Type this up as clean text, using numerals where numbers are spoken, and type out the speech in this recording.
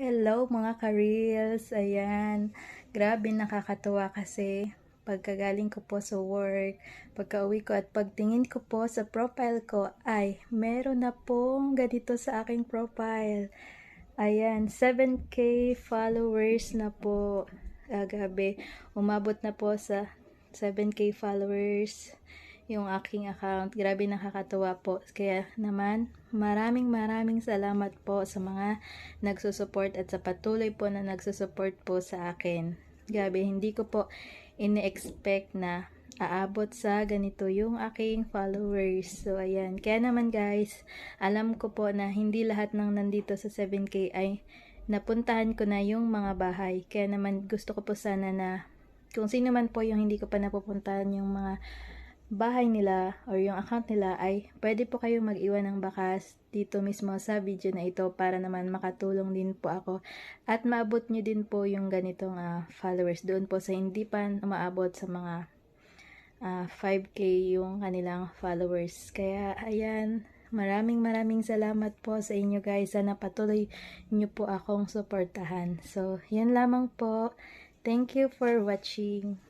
Hello mga ka-reels, ayan, grabe nakakatuwa kasi pagkagaling ko po sa work, pagka-uwi ko at pagtingin ko po sa profile ko ay meron na pong ganito sa aking profile. Ayan, 7K followers na po. Gabi, umabot na po sa 7K followers yung aking account. Grabe nakakatuwa po. Kaya naman, maraming salamat po sa mga nagsusupport at sa patuloy po na nagsusupport po sa akin. Grabe, hindi ko po ini-expect na aabot sa ganito yung aking followers. So, ayan. Kaya naman guys, alam ko po na hindi lahat ng nandito sa 7K ay napuntahan ko na yung mga bahay. Kaya naman gusto ko po sana na kung sino man po yung hindi ko pa napupuntahan yung mga bahay nila or yung account nila ay pwede po kayong mag-iwan ng bakas dito mismo sa video na ito para naman makatulong din po ako at maabot nyo din po yung ganitong followers doon po sa hindi pa umaabot sa mga 5K yung kanilang followers. Kaya ayan, maraming salamat po sa inyo guys. Sana patuloy nyo po akong suportahan. So, yan lamang po. Thank you for watching.